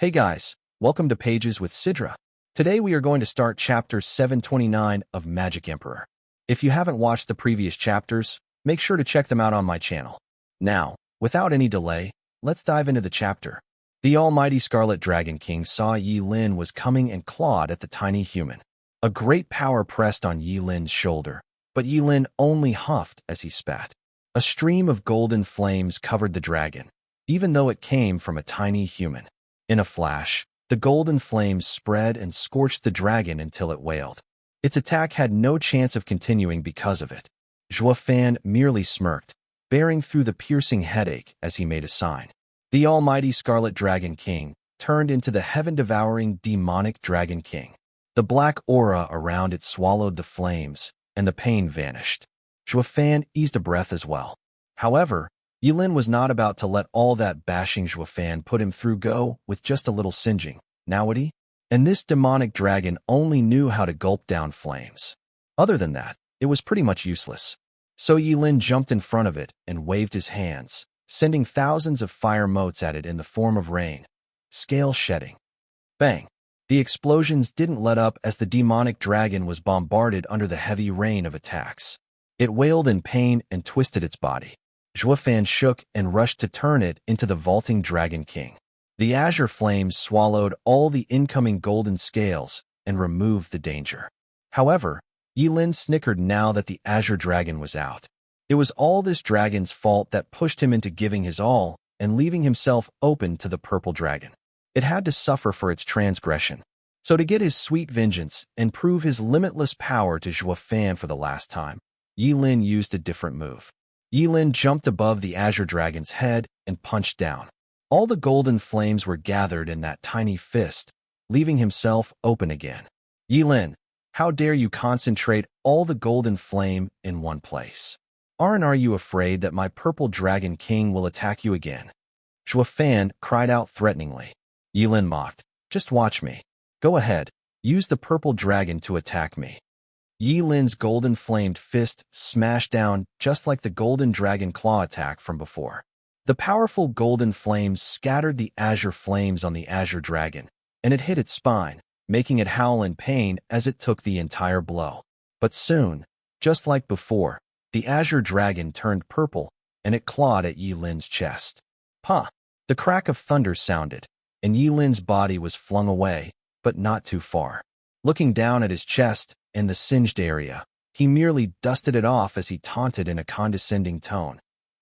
Hey guys, welcome to Pages with Sidra. Today we are going to start chapter 729 of Magic Emperor. If you haven't watched the previous chapters, make sure to check them out on my channel. Now, without any delay, let's dive into the chapter. The almighty Scarlet Dragon King saw Yi Lin was coming and clawed at the tiny human. A great power pressed on Yi Lin's shoulder, but Yi Lin only huffed as he spat. A stream of golden flames covered the dragon, even though it came from a tiny human. In a flash, the golden flames spread and scorched the dragon until it wailed. Its attack had no chance of continuing because of it. Zhuo Yifan merely smirked, bearing through the piercing headache as he made a sign. The almighty Scarlet Dragon King turned into the heaven-devouring demonic Dragon King. The black aura around it swallowed the flames, and the pain vanished. Zhuo Yifan eased a breath as well. However, Yi Lin was not about to let all that bashing Zhuo Yifan put him through go with just a little singeing, now would he? And this demonic dragon only knew how to gulp down flames. Other than that, it was pretty much useless. So Yi Lin jumped in front of it and waved his hands, sending thousands of fire motes at it in the form of rain. Scale shedding. Bang! The explosions didn't let up as the demonic dragon was bombarded under the heavy rain of attacks. It wailed in pain and twisted its body. Zhuo Yifan shook and rushed to turn it into the vaulting Dragon King. The azure flames swallowed all the incoming golden scales and removed the danger. However, Yi Lin snickered now that the azure dragon was out. It was all this dragon's fault that pushed him into giving his all and leaving himself open to the purple dragon. It had to suffer for its transgression. So to get his sweet vengeance and prove his limitless power to Zhuo Yifan for the last time, Yi Lin used a different move. Yi Lin jumped above the azure dragon's head and punched down. All the golden flames were gathered in that tiny fist, leaving himself open again. Yi Lin, how dare you concentrate all the golden flame in one place? Are you afraid that my purple dragon king will attack you again? Zhuo Yifan cried out threateningly. Yi Lin mocked, just watch me. Go ahead, use the purple dragon to attack me. Yi Lin's golden flamed fist smashed down just like the golden dragon claw attack from before. The powerful golden flames scattered the azure flames on the azure dragon, and it hit its spine, making it howl in pain as it took the entire blow. But soon, just like before, the azure dragon turned purple, and it clawed at Yi Lin's chest. Huh! The crack of thunder sounded, and Yi Lin's body was flung away, but not too far. Looking down at his chest and the singed area, he merely dusted it off as he taunted in a condescending tone.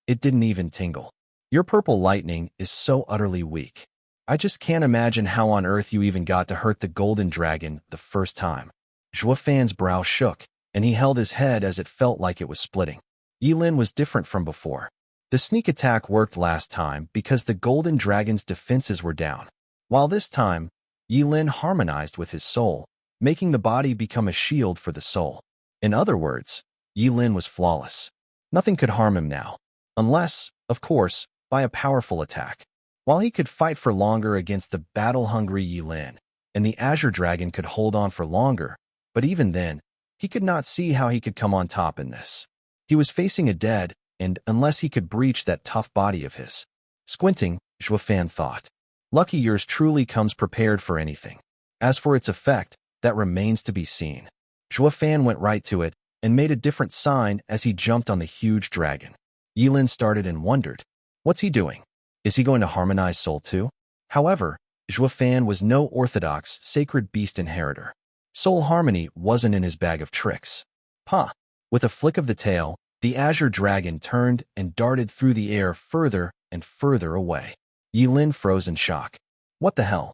It didn't even tingle. Your purple lightning is so utterly weak. I just can't imagine how on earth you even got to hurt the golden dragon the first time. Zhuo Yifan's brow shook, and he held his head as it felt like it was splitting. Yi Lin was different from before. The sneak attack worked last time because the golden dragon's defenses were down, while this time, Yi Lin harmonized with his soul, making the body become a shield for the soul. In other words, Yi Lin was flawless. Nothing could harm him now, unless, of course, by a powerful attack. While he could fight for longer against the battle-hungry Yi Lin, and the azure dragon could hold on for longer, but even then, he could not see how he could come on top in this. He was facing a dead, and unless he could breach that tough body of his. Squinting, Zhuo Yifan thought. Lucky yours truly comes prepared for anything. As for its effect, that remains to be seen. Zhuo Yifan went right to it and made a different sign as he jumped on the huge dragon. Yi Lin started and wondered, what's he doing? Is he going to harmonize soul too? However, Zhuo Yifan was no orthodox sacred beast inheritor. Soul harmony wasn't in his bag of tricks. Huh! With a flick of the tail, the azure dragon turned and darted through the air further and further away. Yi Lin froze in shock. What the hell?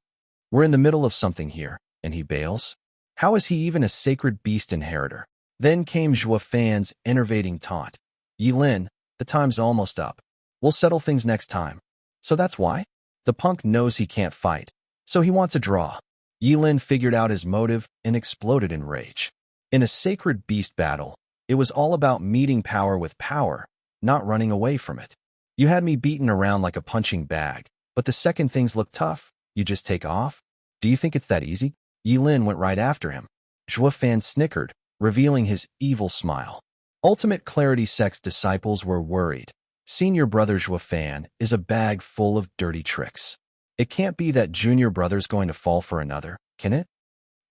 We're in the middle of something here, and he bails? How is he even a sacred beast inheritor? Then came Zhuo Yifan's enervating taunt. Yi Lin, the time's almost up. We'll settle things next time. So that's why? The punk knows he can't fight, so he wants a draw. Yi Lin figured out his motive and exploded in rage. In a sacred beast battle, it was all about meeting power with power, not running away from it. You had me beaten around like a punching bag, but the second things look tough, you just take off? Do you think it's that easy? Yi Lin went right after him. Zhuo Yifan snickered, revealing his evil smile. Ultimate Clarity Sect's disciples were worried. Senior brother Zhuo Yifan is a bag full of dirty tricks. It can't be that junior brother's going to fall for another, can it?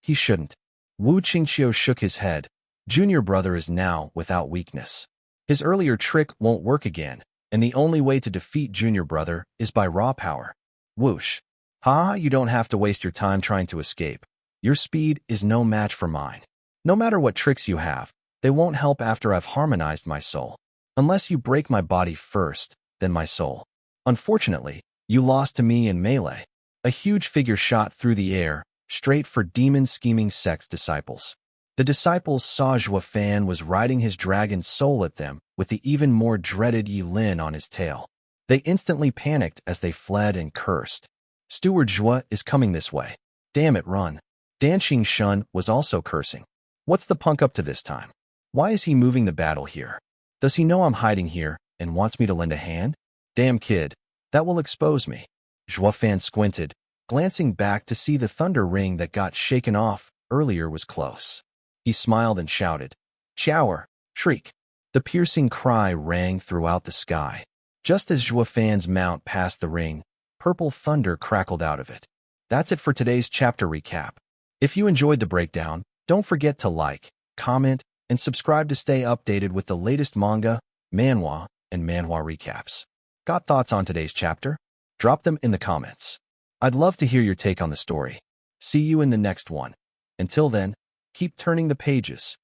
He shouldn't. Wu Qingqiu shook his head. Junior brother is now without weakness. His earlier trick won't work again, and the only way to defeat junior brother is by raw power. Whoosh. Ha, you don't have to waste your time trying to escape. Your speed is no match for mine. No matter what tricks you have, they won't help after I've harmonized my soul. Unless you break my body first, then my soul. Unfortunately, you lost to me in melee. A huge figure shot through the air, straight for demon-scheming sex disciples. The disciples saw Zhuo Yifan was riding his dragon soul at them with the even more dreaded Yi Lin on his tail. They instantly panicked as they fled and cursed. Steward Zhuo is coming this way. Damn it, run. Dan Xingshun was also cursing. What's the punk up to this time? Why is he moving the battle here? Does he know I'm hiding here and wants me to lend a hand? Damn kid, that will expose me. Zhuo Yifan squinted, glancing back to see the thunder ring that got shaken off earlier was close. He smiled and shouted, "Shower!" Shriek. The piercing cry rang throughout the sky. Just as Zhuo Yifan's mount passed the ring, purple thunder crackled out of it. That's it for today's chapter recap. If you enjoyed the breakdown, don't forget to like, comment, and subscribe to stay updated with the latest manga, manhwa, and manhwa recaps. Got thoughts on today's chapter? Drop them in the comments. I'd love to hear your take on the story. See you in the next one. Until then, keep turning the pages.